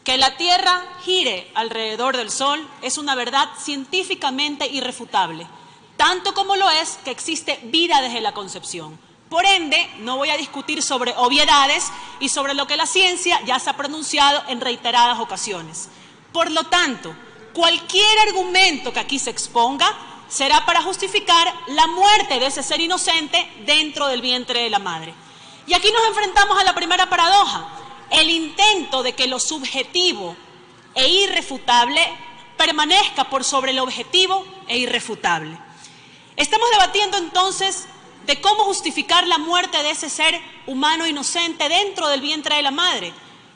Que la Tierra gire alrededor del Sol es una verdad científicamente irrefutable, tanto como lo es que existe vida desde la concepción. Por ende, no voy a discutir sobre obviedades y sobre lo que la ciencia ya se ha pronunciado en reiteradas ocasiones. Por lo tanto, cualquier argumento que aquí se exponga será para justificar la muerte de ese ser inocente dentro del vientre de la madre. Y aquí nos enfrentamos a la primera paradoja, el intento de que lo subjetivo e irrefutable permanezca por sobre lo objetivo e irrefutable. Estamos debatiendo entonces de cómo justificar la muerte de ese ser humano inocente dentro del vientre de la madre.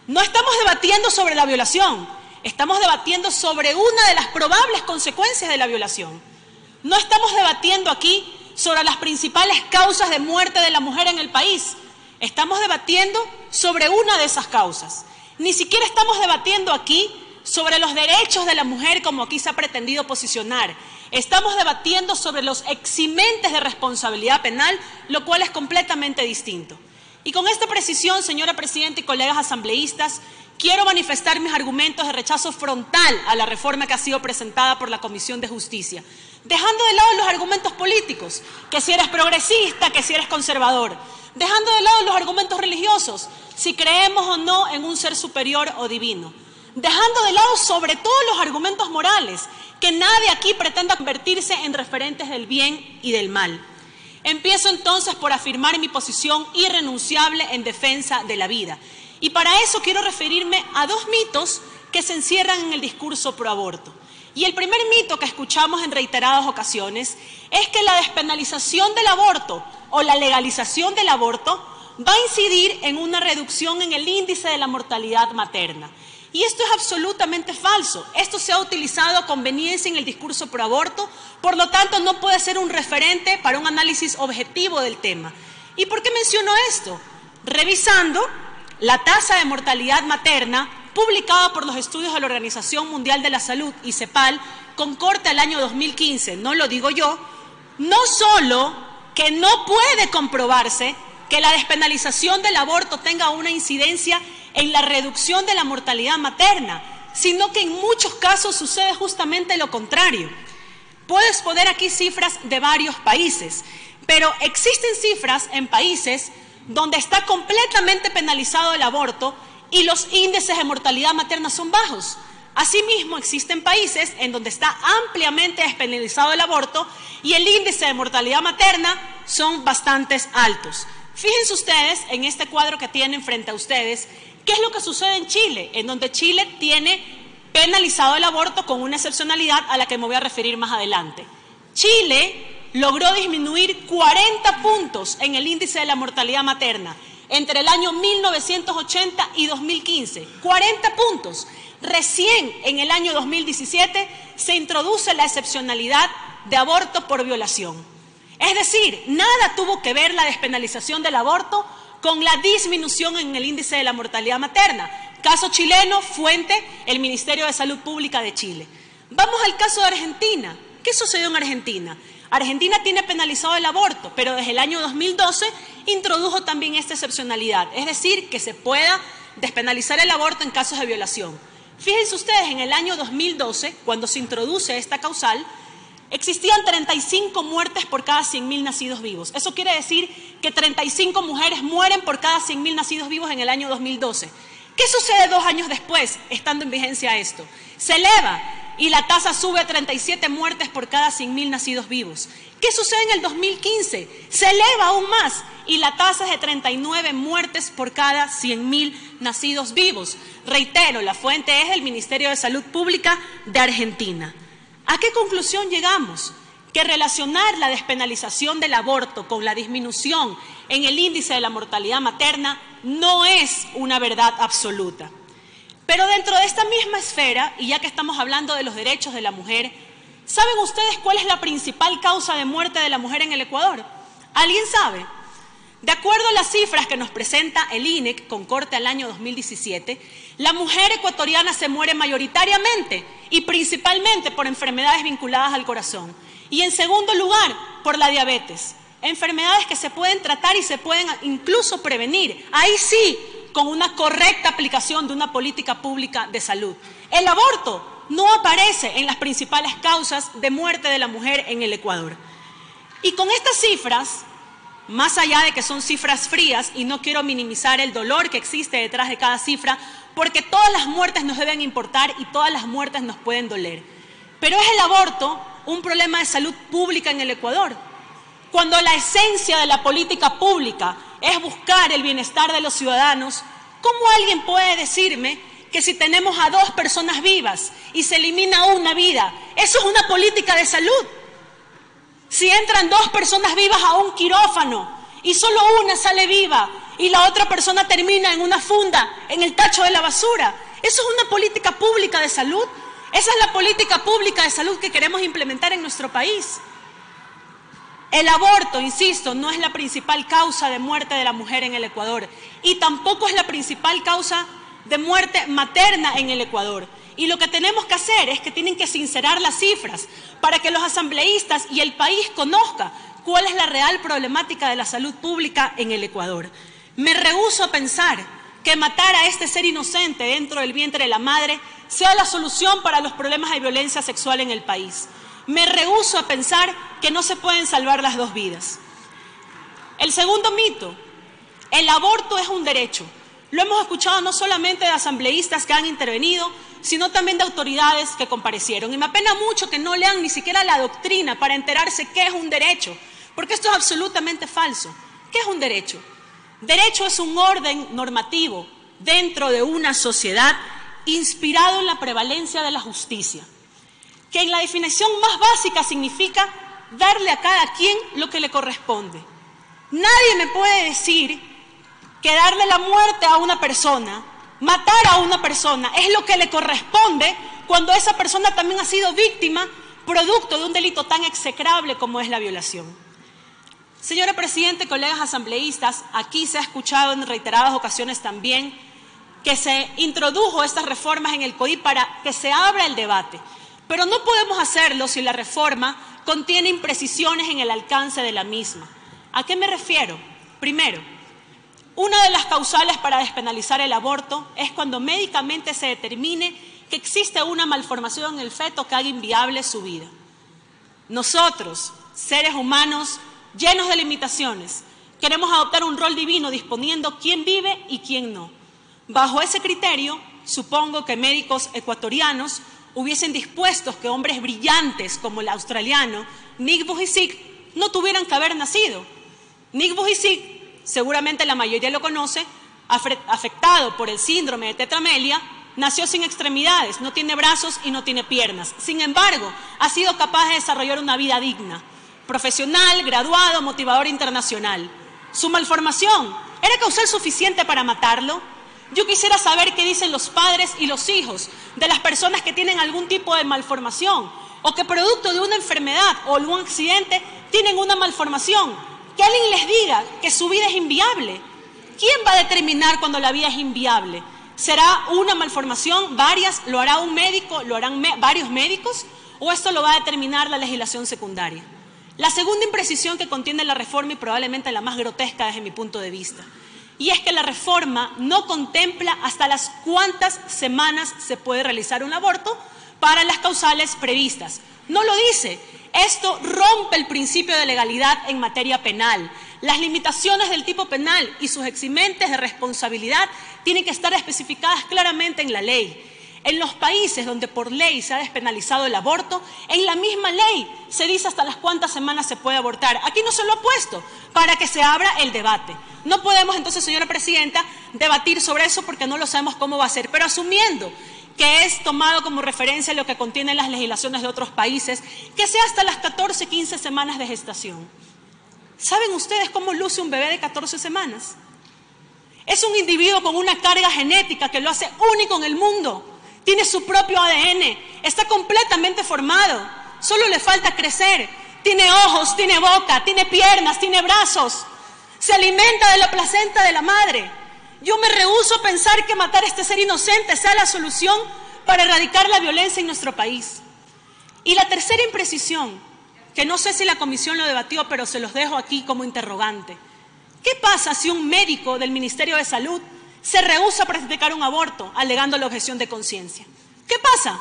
No estamos debatiendo sobre la violación, estamos debatiendo sobre una de las probables consecuencias de la violación. No estamos debatiendo aquí sobre las principales causas de muerte de la mujer en el país, estamos debatiendo sobre una de esas causas. Ni siquiera estamos debatiendo aquí sobre los derechos de la mujer como aquí se ha pretendido posicionar. Estamos debatiendo sobre los eximentes de responsabilidad penal, lo cual es completamente distinto. Y con esta precisión, señora Presidenta y colegas asambleístas, quiero manifestar mis argumentos de rechazo frontal a la reforma que ha sido presentada por la Comisión de Justicia, dejando de lado los argumentos políticos, que si eres progresista, que si eres conservador, dejando de lado los argumentos religiosos, si creemos o no en un ser superior o divino, dejando de lado sobre todo los argumentos morales, que nadie aquí pretenda convertirse en referentes del bien y del mal. Empiezo entonces por afirmar mi posición irrenunciable en defensa de la vida. Y para eso quiero referirme a dos mitos que se encierran en el discurso pro aborto. Y el primer mito que escuchamos en reiteradas ocasiones es que la despenalización del aborto o la legalización del aborto va a incidir en una reducción en el índice de la mortalidad materna. Y esto es absolutamente falso. Esto se ha utilizado a conveniencia en el discurso pro aborto, por lo tanto no puede ser un referente para un análisis objetivo del tema. ¿Y por qué menciono esto? Revisando la tasa de mortalidad materna publicada por los estudios de la Organización Mundial de la Salud y CEPAL con corte al año 2015, no lo digo yo, no solo que no puede comprobarse que la despenalización del aborto tenga una incidencia en la reducción de la mortalidad materna, sino que en muchos casos sucede justamente lo contrario. Puedo exponer aquí cifras de varios países, pero existen cifras en países donde está completamente penalizado el aborto y los índices de mortalidad materna son bajos. Asimismo, existen países en donde está ampliamente despenalizado el aborto y el índice de mortalidad materna son bastante altos. Fíjense ustedes en este cuadro que tienen frente a ustedes, ¿qué es lo que sucede en Chile? En donde Chile tiene penalizado el aborto con una excepcionalidad a la que me voy a referir más adelante. Chile logró disminuir 40 puntos en el índice de la mortalidad materna entre el año 1980 y 2015. 40 puntos. Recién en el año 2017 se introduce la excepcionalidad de aborto por violación. Es decir, nada tuvo que ver la despenalización del aborto con la disminución en el índice de la mortalidad materna. Caso chileno, fuente, el Ministerio de Salud Pública de Chile. Vamos al caso de Argentina. ¿Qué sucedió en Argentina? Argentina tiene penalizado el aborto, pero desde el año 2012 introdujo también esta excepcionalidad, es decir, que se pueda despenalizar el aborto en casos de violación. Fíjense ustedes, en el año 2012, cuando se introduce esta causal, existían 35 muertes por cada 100.000 nacidos vivos. Eso quiere decir que 35 mujeres mueren por cada 100.000 nacidos vivos en el año 2012. ¿Qué sucede 2 años después, estando en vigencia esto? Se eleva y la tasa sube a 37 muertes por cada 100.000 nacidos vivos. ¿Qué sucede en el 2015? Se eleva aún más y la tasa es de 39 muertes por cada 100.000 nacidos vivos. Reitero, la fuente es el Ministerio de Salud Pública de Argentina. ¿A qué conclusión llegamos? Que relacionar la despenalización del aborto con la disminución en el índice de la mortalidad materna no es una verdad absoluta. Pero dentro de esta misma esfera, y ya que estamos hablando de los derechos de la mujer, ¿saben ustedes cuál es la principal causa de muerte de la mujer en el Ecuador? ¿Alguien sabe? De acuerdo a las cifras que nos presenta el INEC con corte al año 2017, la mujer ecuatoriana se muere mayoritariamente y principalmente por enfermedades vinculadas al corazón. Y en segundo lugar, por la diabetes. Enfermedades que se pueden tratar y se pueden incluso prevenir. Ahí sí, con una correcta aplicación de una política pública de salud. El aborto no aparece en las principales causas de muerte de la mujer en el Ecuador. Y con estas cifras, más allá de que son cifras frías, y no quiero minimizar el dolor que existe detrás de cada cifra, porque todas las muertes nos deben importar y todas las muertes nos pueden doler. Pero ¿es el aborto un problema de salud pública en el Ecuador? Cuando la esencia de la política pública es buscar el bienestar de los ciudadanos, ¿cómo alguien puede decirme que si tenemos a 2 personas vivas y se elimina una vida, eso es una política de salud? Si entran 2 personas vivas a un quirófano y solo una sale viva y la otra persona termina en una funda, en el tacho de la basura, ¿eso es una política pública de salud? Esa es la política pública de salud que queremos implementar en nuestro país. El aborto, insisto, no es la principal causa de muerte de la mujer en el Ecuador y tampoco es la principal causa de muerte materna en el Ecuador. Y lo que tenemos que hacer es que tienen que sincerar las cifras para que los asambleístas y el país conozcan cuál es la real problemática de la salud pública en el Ecuador. Me rehúso a pensar que matar a este ser inocente dentro del vientre de la madre sea la solución para los problemas de violencia sexual en el país. Me rehúso a pensar que no se pueden salvar las 2 vidas. El segundo mito, el aborto es un derecho. Lo hemos escuchado no solamente de asambleístas que han intervenido, sino también de autoridades que comparecieron. Y me apena mucho que no lean ni siquiera la doctrina para enterarse qué es un derecho, porque esto es absolutamente falso. ¿Qué es un derecho? Derecho es un orden normativo dentro de una sociedad inspirado en la prevalencia de la justicia, que en la definición más básica significa darle a cada quien lo que le corresponde. Nadie me puede decir que darle la muerte a una persona, matar a una persona, es lo que le corresponde cuando esa persona también ha sido víctima, producto de un delito tan execrable como es la violación. Señora Presidenta, colegas asambleístas, aquí se ha escuchado en reiteradas ocasiones también que se introdujo estas reformas en el COI para que se abra el debate. Pero no podemos hacerlo si la reforma contiene imprecisiones en el alcance de la misma. ¿A qué me refiero? Primero, una de las causales para despenalizar el aborto es cuando médicamente se determine que existe una malformación en el feto que haga inviable su vida. Nosotros, seres humanos llenos de limitaciones, queremos adoptar un rol divino disponiendo quién vive y quién no. Bajo ese criterio, supongo que médicos ecuatorianos hubiesen dispuestos que hombres brillantes como el australiano Nick Vujicic no tuvieran que haber nacido. Nick Vujicic, seguramente la mayoría lo conoce, afectado por el síndrome de tetramelia, nació sin extremidades, no tiene brazos y no tiene piernas. Sin embargo, ha sido capaz de desarrollar una vida digna, profesional, graduado, motivador internacional. Su malformación, ¿era causal suficiente para matarlo? Yo quisiera saber qué dicen los padres y los hijos de las personas que tienen algún tipo de malformación o que producto de una enfermedad o algún accidente tienen una malformación. Que alguien les diga que su vida es inviable. ¿Quién va a determinar cuando la vida es inviable? ¿Será una malformación, varias? ¿Lo hará un médico? ¿Lo harán varios médicos? ¿O esto lo va a determinar la legislación secundaria? La segunda imprecisión que contiene la reforma, y probablemente la más grotesca desde mi punto de vista, y es que la reforma no contempla hasta las cuántas semanas se puede realizar un aborto para las causales previstas. No lo dice. Esto rompe el principio de legalidad en materia penal. Las limitaciones del tipo penal y sus eximentes de responsabilidad tienen que estar especificadas claramente en la ley. En los países donde por ley se ha despenalizado el aborto, en la misma ley se dice hasta las cuántas semanas se puede abortar. Aquí no se lo ha puesto para que se abra el debate. No podemos entonces, señora Presidenta, debatir sobre eso porque no lo sabemos cómo va a ser, pero asumiendo que es tomado como referencia lo que contienen las legislaciones de otros países, que sea hasta las 14, 15 semanas de gestación. ¿Saben ustedes cómo luce un bebé de 14 semanas? Es un individuo con una carga genética que lo hace único en el mundo. Tiene su propio ADN, está completamente formado, solo le falta crecer. Tiene ojos, tiene boca, tiene piernas, tiene brazos. Se alimenta de la placenta de la madre. Yo me rehúso a pensar que matar a este ser inocente sea la solución para erradicar la violencia en nuestro país. Y la tercera imprecisión, que no sé si la comisión lo debatió, pero se los dejo aquí como interrogante. ¿Qué pasa si un médico del Ministerio de Salud se rehúsa a practicar un aborto, alegando la objeción de conciencia. ¿Qué pasa?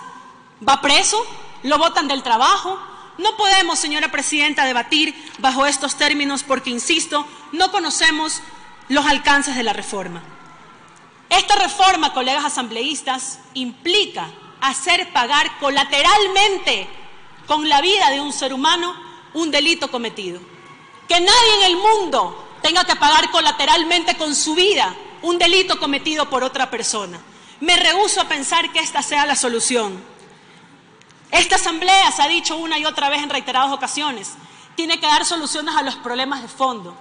¿Va preso? ¿Lo botan del trabajo? No podemos, señora presidenta, debatir bajo estos términos porque, insisto, no conocemos los alcances de la reforma. Esta reforma, colegas asambleístas, implica hacer pagar colateralmente con la vida de un ser humano un delito cometido. Que nadie en el mundo tenga que pagar colateralmente con su vida un delito cometido por otra persona. Me rehúso a pensar que esta sea la solución. Esta asamblea, se ha dicho una y otra vez en reiteradas ocasiones, tiene que dar soluciones a los problemas de fondo.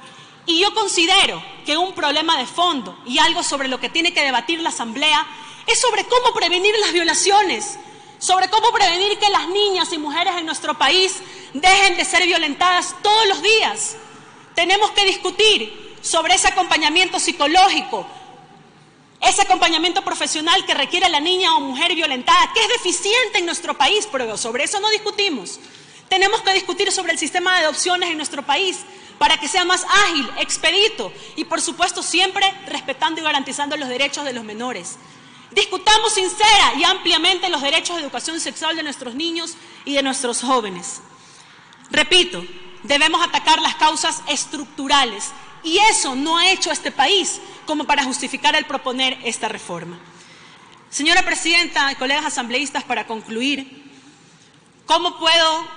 Y yo considero que un problema de fondo y algo sobre lo que tiene que debatir la asamblea es sobre cómo prevenir las violaciones, sobre cómo prevenir que las niñas y mujeres en nuestro país dejen de ser violentadas todos los días. Tenemos que discutir sobre ese acompañamiento psicológico, ese acompañamiento profesional que requiere la niña o mujer violentada, que es deficiente en nuestro país, pero sobre eso no discutimos. Tenemos que discutir sobre el sistema de adopciones en nuestro país para que sea más ágil, expedito y, por supuesto, siempre respetando y garantizando los derechos de los menores. Discutamos sincera y ampliamente los derechos de educación sexual de nuestros niños y de nuestros jóvenes. Repito, debemos atacar las causas estructurales y eso no ha hecho este país como para justificar el proponer esta reforma. Señora presidenta y colegas asambleístas, para concluir, ¿cómo puedo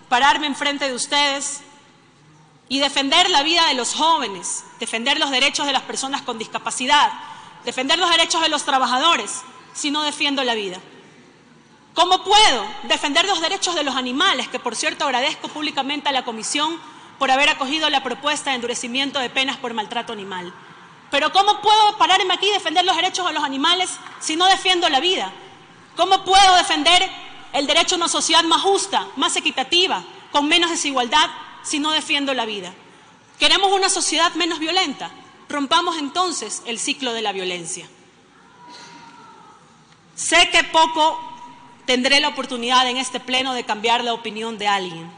pararme enfrente de ustedes y defender la vida de los jóvenes, defender los derechos de las personas con discapacidad, defender los derechos de los trabajadores, si no defiendo la vida? ¿Cómo puedo defender los derechos de los animales? Que, por cierto, agradezco públicamente a la Comisión por haber acogido la propuesta de endurecimiento de penas por maltrato animal. Pero ¿cómo puedo pararme aquí y defender los derechos de los animales si no defiendo la vida? ¿Cómo puedo defender el derecho a una sociedad más justa, más equitativa, con menos desigualdad, si no defiendo la vida? ¿Queremos una sociedad menos violenta? Rompamos entonces el ciclo de la violencia. Sé que poco tendré la oportunidad en este pleno de cambiar la opinión de alguien.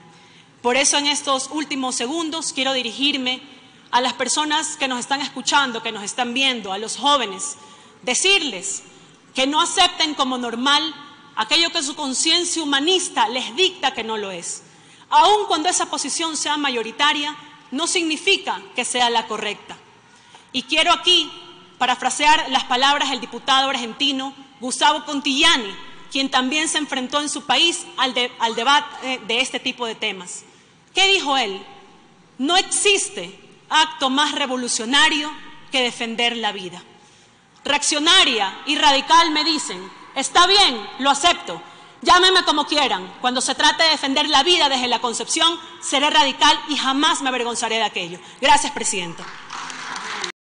Por eso, en estos últimos segundos, quiero dirigirme a las personas que nos están escuchando, que nos están viendo, a los jóvenes, decirles que no acepten como normal aquello que su conciencia humanista les dicta que no lo es. Aun cuando esa posición sea mayoritaria, no significa que sea la correcta. Y quiero aquí parafrasear las palabras del diputado argentino Gustavo Contigliani, quien también se enfrentó en su país al debate de este tipo de temas. ¿Qué dijo él? No existe acto más revolucionario que defender la vida. Reaccionaria y radical me dicen, está bien, lo acepto, llámenme como quieran. Cuando se trate de defender la vida desde la concepción, seré radical y jamás me avergonzaré de aquello. Gracias, presidenta.